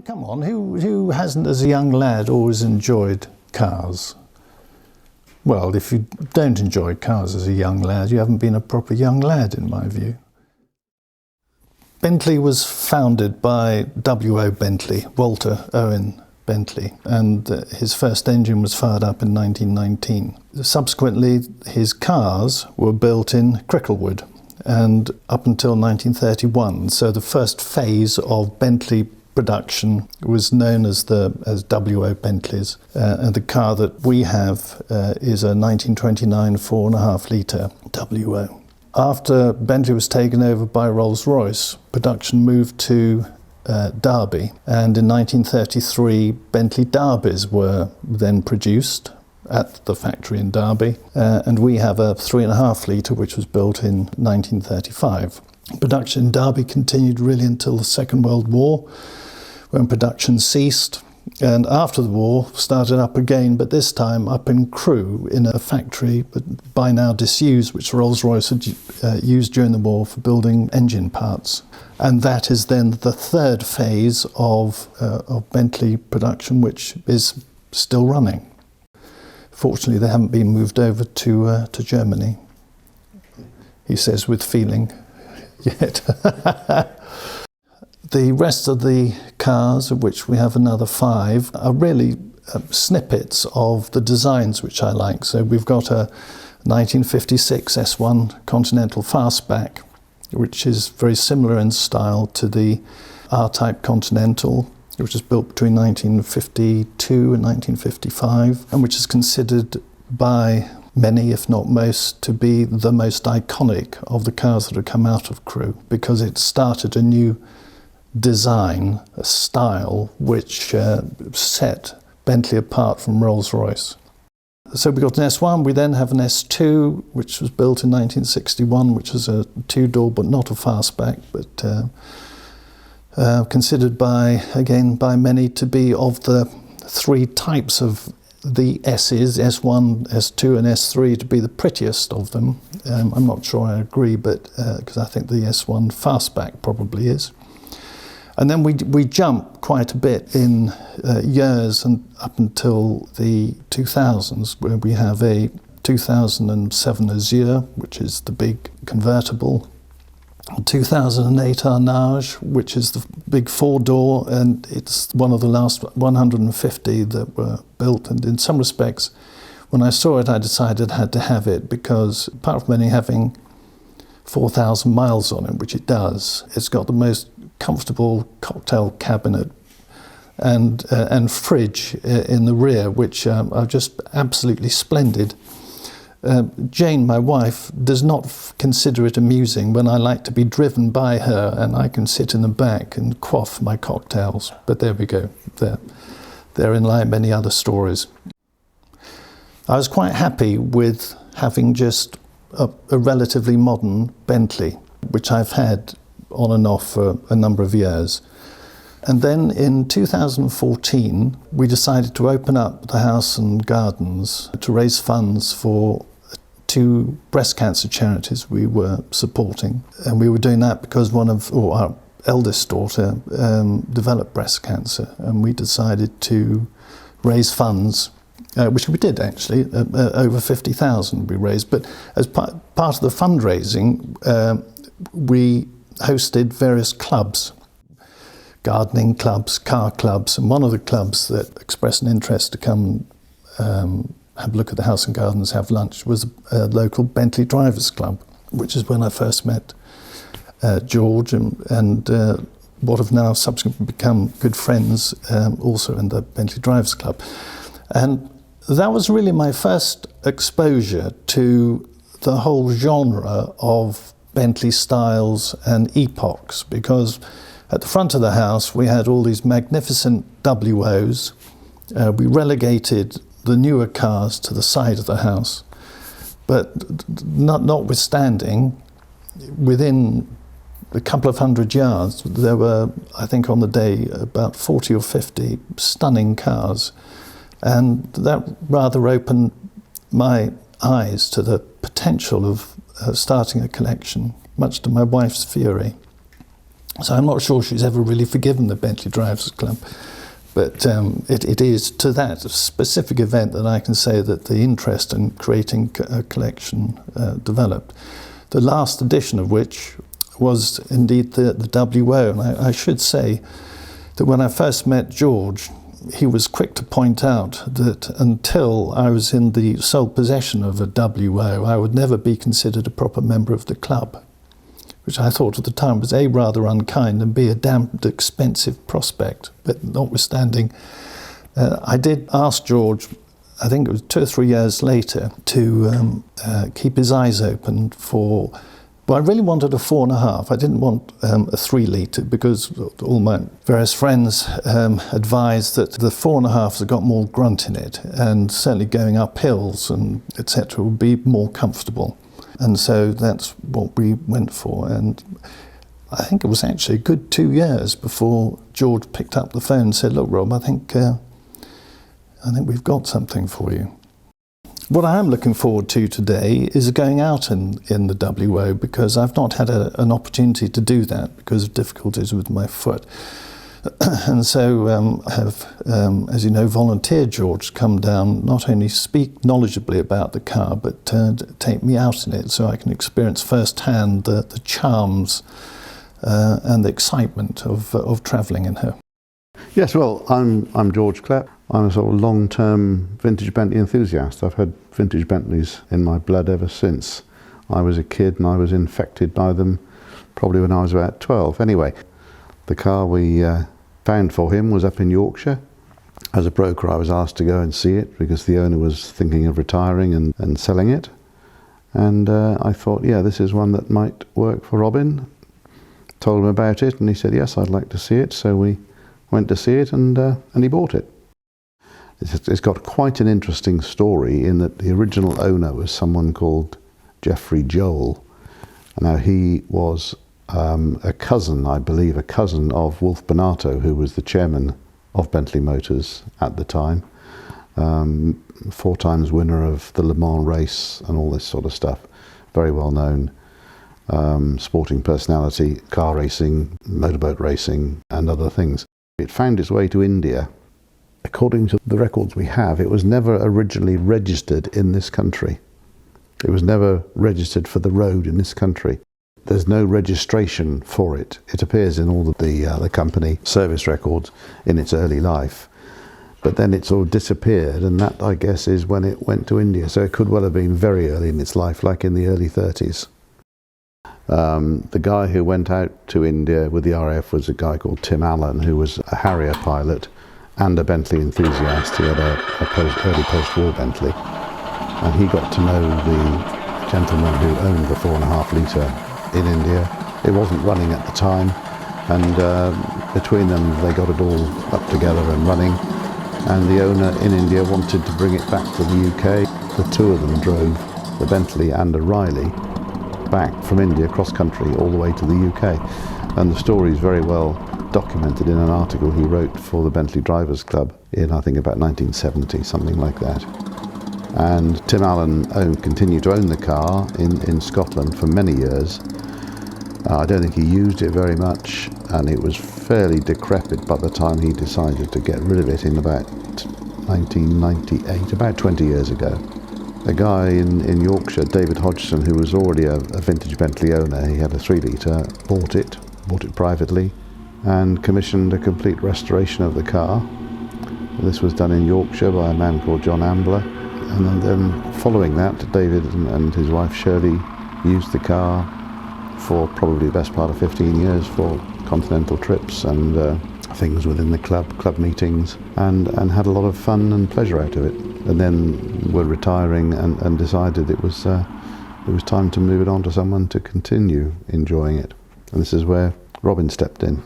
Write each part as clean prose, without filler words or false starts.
Come on, who hasn't as a young lad always enjoyed cars? Well, if you don't enjoy cars as a young lad, you haven't been a proper young lad, in my view. Bentley was founded by W.O. Bentley, Walter Owen Bentley, and his first engine was fired up in 1919. Subsequently, his cars were built in Cricklewood, and up until 1931, so the first phase of Bentley production was known as W.O. Bentleys, and the car that we have is a 1929 4.5 litre W.O. After Bentley was taken over by Rolls-Royce, production moved to Derby, and in 1933 Bentley Derbys were then produced at the factory in Derby, and we have a 3.5 litre which was built in 1935. Production in Derby continued really until the Second World War, when production ceased, and after the war started up again, but this time up in Crewe in a factory by now disused, which Rolls-Royce had used during the war for building engine parts. And that is then the third phase of Bentley production, which is still running. Fortunately, they haven't been moved over to Germany, he says with feeling, yet. The rest of the cars, of which we have another 5, are really snippets of the designs which I like. So we've got a 1956 S1 Continental Fastback, which is very similar in style to the R-Type Continental, which was built between 1952 and 1955, and which is considered by many, if not most, to be the most iconic of the cars that have come out of Crewe, because it started a new design, a style, which set Bentley apart from Rolls-Royce. So we got an S1, we then have an S2, which was built in 1961, which is a 2-door but not a fastback, but considered by many to be of the 3 types of the S's, S1, S2 and S3, to be the prettiest of them. I'm not sure I agree, but because I think the S1 fastback probably is. And then we jump quite a bit in years and up until the 2000s, where we have a 2007 Azure, which is the big convertible, a 2008 Arnage, which is the big 4-door, and it's one of the last 150 that were built. And in some respects, when I saw it, I decided I had to have it, because apart from only having 4,000 miles on it, which it does, it's got the most comfortable cocktail cabinet and fridge in the rear, which are just absolutely splendid. Jane, my wife, does not consider it amusing when I like to be driven by her and I can sit in the back and quaff my cocktails. But there we go. Therein lie many other stories. I was quite happy with having just a relatively modern Bentley, which I've had on and off for a number of years. And then in 2014, we decided to open up the house and gardens to raise funds for 2 breast cancer charities we were supporting. And we were doing that because our eldest daughter developed breast cancer, and we decided to raise funds, which we did actually, over 50,000 we raised. But as part of the fundraising, we hosted various clubs, gardening clubs, car clubs, and one of the clubs that expressed an interest to come have a look at the house and gardens, have lunch, was a local Bentley Drivers Club, which is when I first met George and what have now subsequently become good friends also in the Bentley Drivers Club. And that was really my first exposure to the whole genre of Bentley styles and epochs, because at the front of the house we had all these magnificent WOs. We relegated the newer cars to the side of the house, but notwithstanding, within a couple of 100 yards there were, I think on the day, about 40 or 50 stunning cars, and that rather opened my eyes to the potential of starting a collection, much to my wife's fury. So I'm not sure she's ever really forgiven the Bentley Drivers Club. But it is to that specific event that I can say that the interest in creating a collection developed. The last edition of which was indeed the WO. And I should say that when I first met George, he was quick to point out that until I was in the sole possession of a WO, I would never be considered a proper member of the club, which I thought at the time was A, rather unkind, and B, a damned expensive prospect. But notwithstanding, I did ask George, I think it was 2 or 3 years later, to keep his eyes open for, well, I really wanted a 4.5. I didn't want a 3 litre because all my various friends advised that the 4.5s have got more grunt in it, and certainly going up hills and etc. would be more comfortable. And so that's what we went for. And I think it was actually a good 2 years before George picked up the phone and said, "Look, Rob, I think we've got something for you." What I am looking forward to today is going out in the WO, because I've not had an opportunity to do that because of difficulties with my foot. And so I have, as you know, volunteered George to come down, not only speak knowledgeably about the car, but take me out in it so I can experience firsthand the charms and the excitement of travelling in her. Yes, well, I'm George Klepp. I'm a sort of long-term vintage Bentley enthusiast. I've had vintage Bentleys in my blood ever since I was a kid, and I was infected by them probably when I was about 12. Anyway, the car we found for him was up in Yorkshire. As a broker, I was asked to go and see it because the owner was thinking of retiring and selling it. And I thought, yeah, this is one that might work for Robin. Told him about it, and he said, yes, I'd like to see it. So we went to see it, and he bought it. It's got quite an interesting story in that the original owner was someone called Geoffrey Joel. Now, he was a cousin, I believe, of Wolf Bonato, who was the chairman of Bentley Motors at the time. 4 times winner of the Le Mans race and all this sort of stuff. Very well known sporting personality, car racing, motorboat racing and other things. It found its way to India. According to the records we have, it was never originally registered in this country. It was never registered for the road in this country. There's no registration for it. It appears in all of the company service records in its early life. But then it sort of disappeared, and that, I guess, is when it went to India. So it could well have been very early in its life, like in the early 30s. The guy who went out to India with the RAF was a guy called Tim Allen, who was a Harrier pilot and a Bentley enthusiast. He had a early post-war Bentley. And he got to know the gentleman who owned the 4.5 litre in India. It wasn't running at the time, and between them they got it all up together and running, and the owner in India wanted to bring it back to the UK. The two of them drove the Bentley and a Riley back from India cross country all the way to the UK, and the story is very well documented in an article he wrote for the Bentley Drivers Club in, I think, about 1970, something like that. And Tim Allen continued to own the car in Scotland for many years. I don't think he used it very much, and it was fairly decrepit by the time he decided to get rid of it in about 1998, about 20 years ago. A guy in Yorkshire, David Hodgson, who was already a vintage Bentley owner, he had a 3 litre, bought it privately, and commissioned a complete restoration of the car. This was done in Yorkshire by a man called John Ambler. And then following that, David and his wife Shirley used the car for probably the best part of 15 years for continental trips and things within the club meetings, and had a lot of fun and pleasure out of it. And then were retiring and decided it was time to move it on to someone to continue enjoying it. And this is where Robin stepped in.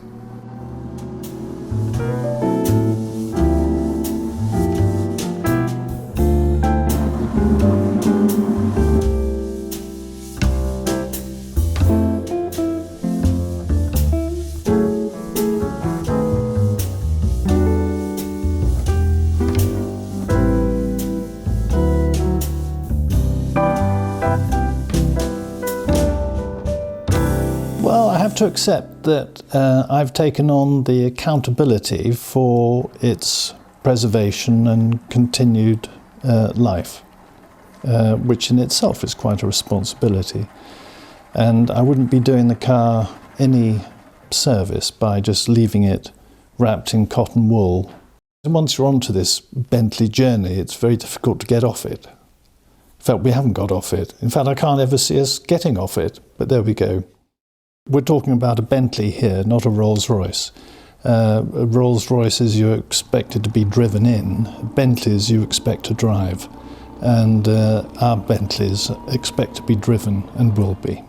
have to accept that I've taken on the accountability for its preservation and continued life, which in itself is quite a responsibility. And I wouldn't be doing the car any service by just leaving it wrapped in cotton wool. And once you're onto this Bentley journey, it's very difficult to get off it. In fact, we haven't got off it. In fact, I can't ever see us getting off it, but there we go. We're talking about a Bentley here, not a Rolls-Royce. Rolls-Royces you're expected to be driven in, Bentleys you expect to drive, and our Bentleys expect to be driven and will be.